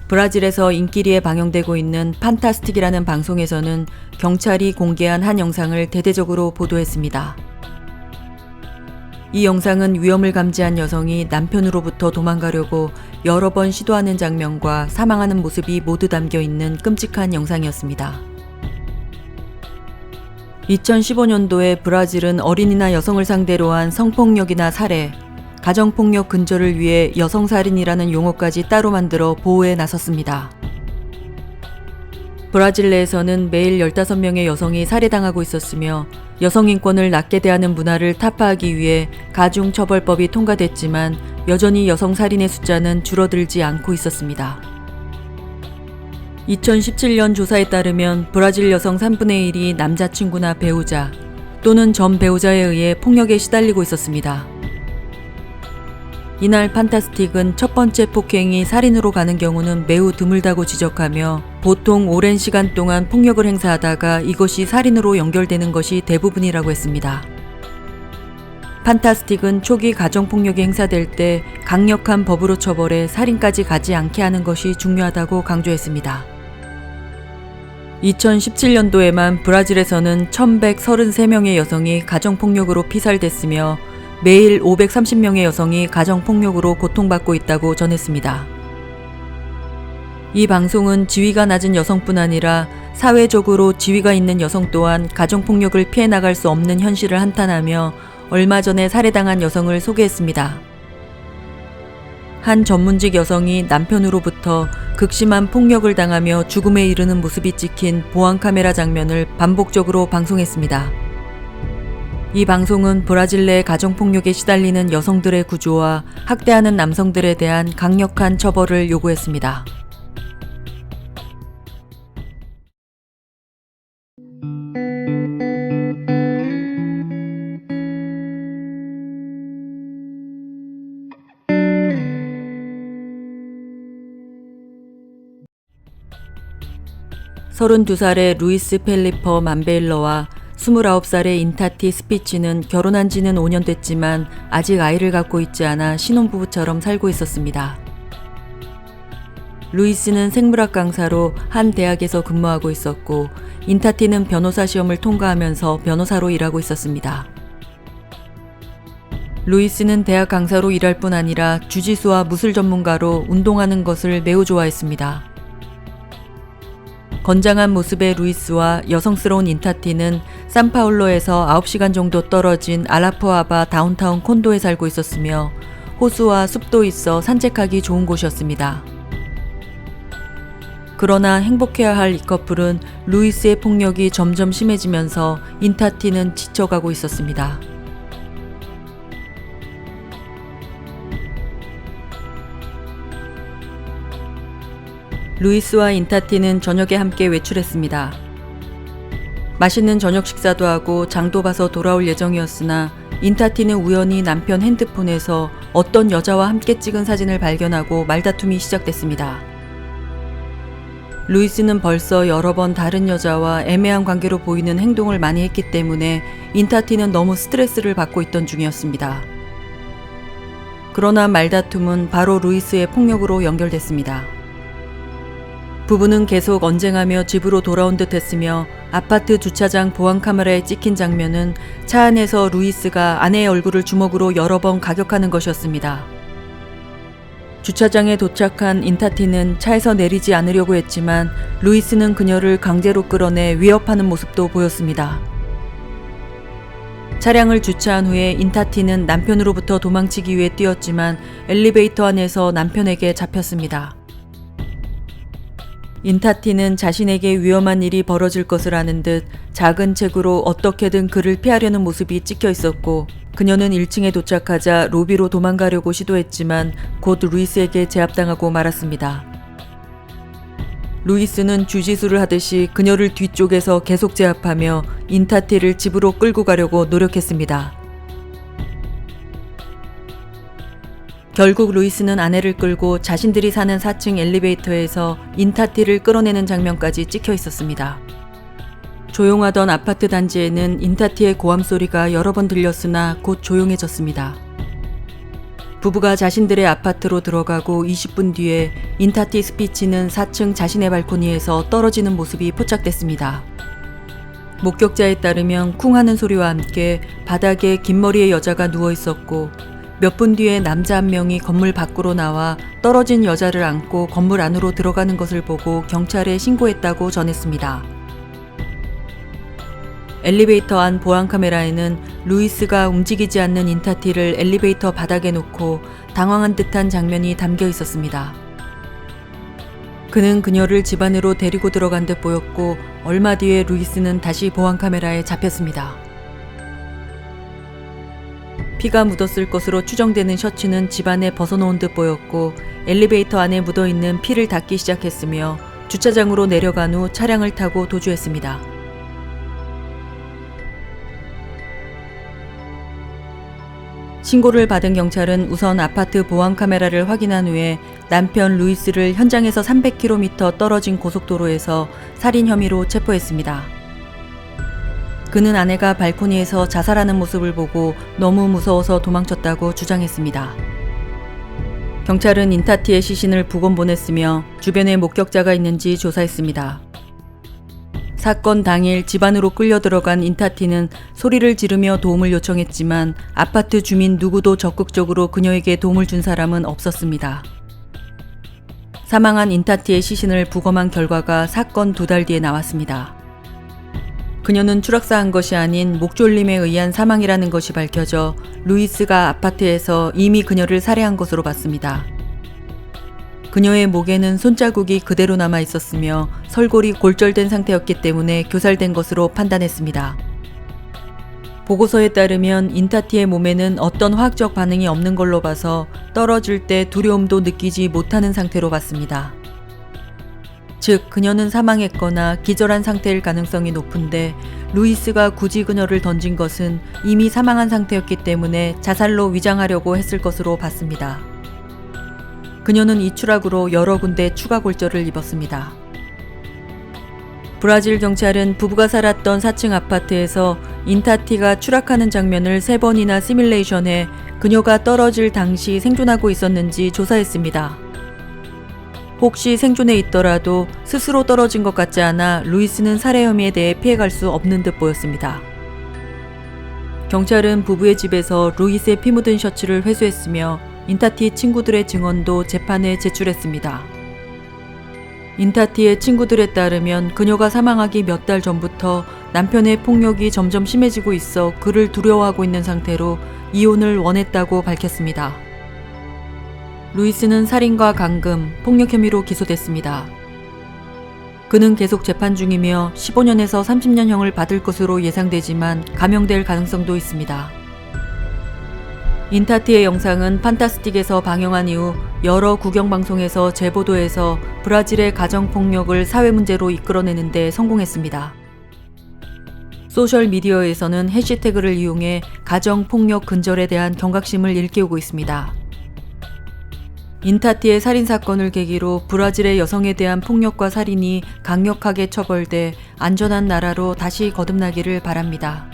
브라질에서 인기리에 방영되고 있는 판타스틱이라는 방송에서는 경찰이 공개한 한 영상을 대대적으로 보도했습니다. 이 영상은 위험을 감지한 여성이 남편으로부터 도망가려고 여러 번 시도하는 장면과 사망하는 모습이 모두 담겨 있는 끔찍한 영상이었습니다. 2015년도에 브라질은 어린이나 여성을 상대로 한 성폭력이나 살해, 가정폭력 근절을 위해 여성살인이라는 용어까지 따로 만들어 보호에 나섰습니다. 브라질 내에서는 매일 15명의 여성이 살해당하고 있었으며 여성 인권을 낮게 대하는 문화를 타파하기 위해 가중처벌법이 통과됐지만 여전히 여성 살인의 숫자는 줄어들지 않고 있었습니다. 2017년 조사에 따르면 브라질 여성 3분의 1이 남자친구나 배우자 또는 전 배우자에 의해 폭력에 시달리고 있었습니다. 이날 판타스틱은 첫 번째 폭행이 살인으로 가는 경우는 매우 드물다고 지적하며 보통 오랜 시간 동안 폭력을 행사하다가 이것이 살인으로 연결되는 것이 대부분이라고 했습니다. 판타스틱은 초기 가정폭력이 행사될 때 강력한 법으로 처벌해 살인까지 가지 않게 하는 것이 중요하다고 강조했습니다. 2017년도에만 브라질에서는 1133명의 여성이 가정폭력으로 피살됐으며 매일 530명의 여성이 가정폭력으로 고통받고 있다고 전했습니다. 이 방송은 지위가 낮은 여성뿐 아니라 사회적으로 지위가 있는 여성 또한 가정폭력을 피해 나갈 수 없는 현실을 한탄하며 얼마 전에 살해당한 여성을 소개했습니다. 한 전문직 여성이 남편으로부터 극심한 폭력을 당하며 죽음에 이르는 모습이 찍힌 보안카메라 장면을 반복적으로 방송했습니다. 이 방송은 브라질 내 가정폭력에 시달리는 여성들의 구조와 학대하는 남성들에 대한 강력한 처벌을 요구했습니다. (32살의) 루이스 펠리퍼 만베일러와 29살의 인타티 스피치는 결혼한 지는 5년 됐지만 아직 아이를 갖고 있지 않아 신혼부부처럼 살고 있었습니다. 루이스는 생물학 강사로 한 대학에서 근무하고 있었고 인타티는 변호사 시험을 통과하면서 변호사로 일하고 있었습니다. 루이스는 대학 강사로 일할 뿐 아니라 주짓수와 무술 전문가로 운동하는 것을 매우 좋아했습니다. 건장한 모습의 루이스와 여성스러운 인타티는 산파울로에서 9시간 정도 떨어진 아라푸아바 다운타운 콘도에 살고 있었으며 호수와 숲도 있어 산책하기 좋은 곳이었습니다. 그러나 행복해야 할 이 커플은 루이스의 폭력이 점점 심해지면서 인타티는 지쳐가고 있었습니다. 루이스와 인타티는 저녁에 함께 외출했습니다. 맛있는 저녁 식사도 하고 장도 봐서 돌아올 예정이었으나 인타티는 우연히 남편 핸드폰에서 어떤 여자와 함께 찍은 사진을 발견하고 말다툼이 시작됐습니다. 루이스는 벌써 여러 번 다른 여자와 애매한 관계로 보이는 행동을 많이 했기 때문에 인타티는 너무 스트레스를 받고 있던 중이었습니다. 그러나 말다툼은 바로 루이스의 폭력으로 연결됐습니다. 부부는 계속 언쟁하며 집으로 돌아온 듯 했으며 아파트 주차장 보안카메라에 찍힌 장면은 차 안에서 루이스가 아내의 얼굴을 주먹으로 여러 번 가격하는 것이었습니다. 주차장에 도착한 인타티는 차에서 내리지 않으려고 했지만 루이스는 그녀를 강제로 끌어내 위협하는 모습도 보였습니다. 차량을 주차한 후에 인타티는 남편으로부터 도망치기 위해 뛰었지만 엘리베이터 안에서 남편에게 잡혔습니다. 인타티는 자신에게 위험한 일이 벌어질 것을 아는 듯 작은 책으로 어떻게든 그를 피하려는 모습이 찍혀 있었고 그녀는 1층에 도착하자 로비로 도망가려고 시도했지만 곧 루이스에게 제압당하고 말았습니다. 루이스는 주짓수를 하듯이 그녀를 뒤쪽에서 계속 제압하며 인타티를 집으로 끌고 가려고 노력했습니다. 결국 루이스는 아내를 끌고 자신들이 사는 4층 엘리베이터에서 인타티를 끌어내는 장면까지 찍혀 있었습니다. 조용하던 아파트 단지에는 인타티의 고함 소리가 여러 번 들렸으나 곧 조용해졌습니다. 부부가 자신들의 아파트로 들어가고 20분 뒤에 인타티 스피치는 4층 자신의 발코니에서 떨어지는 모습이 포착됐습니다. 목격자에 따르면 쿵 하는 소리와 함께 바닥에 긴 머리의 여자가 누워 있었고 몇 분 뒤에 남자 한 명이 건물 밖으로 나와 떨어진 여자를 안고 건물 안으로 들어가는 것을 보고 경찰에 신고했다고 전했습니다. 엘리베이터 안 보안 카메라에는 루이스가 움직이지 않는 인타티를 엘리베이터 바닥에 놓고 당황한 듯한 장면이 담겨 있었습니다. 그는 그녀를 집 안으로 데리고 들어간 듯 보였고 얼마 뒤에 루이스는 다시 보안 카메라에 잡혔습니다. 피가 묻었을 것으로 추정되는 셔츠는 집 안에 벗어놓은 듯 보였고 엘리베이터 안에 묻어있는 피를 닦기 시작했으며 주차장으로 내려간 후 차량을 타고 도주했습니다. 신고를 받은 경찰은 우선 아파트 보안 카메라를 확인한 후에 남편 루이스를 현장에서 300km 떨어진 고속도로에서 살인 혐의로 체포했습니다. 그는 아내가 발코니에서 자살하는 모습을 보고 너무 무서워서 도망쳤다고 주장했습니다. 경찰은 인타티의 시신을 부검 보냈으며 주변에 목격자가 있는지 조사했습니다. 사건 당일 집 안으로 끌려 들어간 인타티는 소리를 지르며 도움을 요청했지만 아파트 주민 누구도 적극적으로 그녀에게 도움을 준 사람은 없었습니다. 사망한 인타티의 시신을 부검한 결과가 사건 2달 뒤에 나왔습니다. 그녀는 추락사한 것이 아닌 목졸림에 의한 사망이라는 것이 밝혀져 루이스가 아파트에서 이미 그녀를 살해한 것으로 봤습니다. 그녀의 목에는 손자국이 그대로 남아 있었으며 설골이 골절된 상태였기 때문에 교살된 것으로 판단했습니다. 보고서에 따르면 인타티의 몸에는 어떤 화학적 반응이 없는 걸로 봐서 떨어질 때 두려움도 느끼지 못하는 상태로 봤습니다. 즉, 그녀는 사망했거나 기절한 상태일 가능성이 높은데 루이스가 굳이 그녀를 던진 것은 이미 사망한 상태였기 때문에 자살로 위장하려고 했을 것으로 봤습니다. 그녀는 이 추락으로 여러 군데 추가 골절을 입었습니다. 브라질 경찰은 부부가 살았던 4층 아파트에서 인타티가 추락하는 장면을 3번이나 시뮬레이션해 그녀가 떨어질 당시 생존하고 있었는지 조사했습니다. 혹시 생존해 있더라도 스스로 떨어진 것 같지 않아 루이스는 살해 혐의에 대해 피해갈 수 없는 듯 보였습니다. 경찰은 부부의 집에서 루이스의 피 묻은 셔츠를 회수했으며 인타티 친구들의 증언도 재판에 제출했습니다. 인타티의 친구들에 따르면 그녀가 사망하기 몇 달 전부터 남편의 폭력이 점점 심해지고 있어 그를 두려워하고 있는 상태로 이혼을 원했다고 밝혔습니다. 루이스는 살인과 감금, 폭력 혐의로 기소됐습니다. 그는 계속 재판 중이며 15년에서 30년형을 받을 것으로 예상되지만 감형될 가능성도 있습니다. 인타티의 영상은 판타스틱에서 방영한 이후 여러 국영방송에서 재보도해서 브라질의 가정폭력을 사회문제로 이끌어내는 데 성공했습니다. 소셜미디어에서는 해시태그를 이용해 가정폭력 근절에 대한 경각심을 일깨우고 있습니다. 인타티의 살인사건을 계기로 브라질의 여성에 대한 폭력과 살인이 강력하게 처벌돼 안전한 나라로 다시 거듭나기를 바랍니다.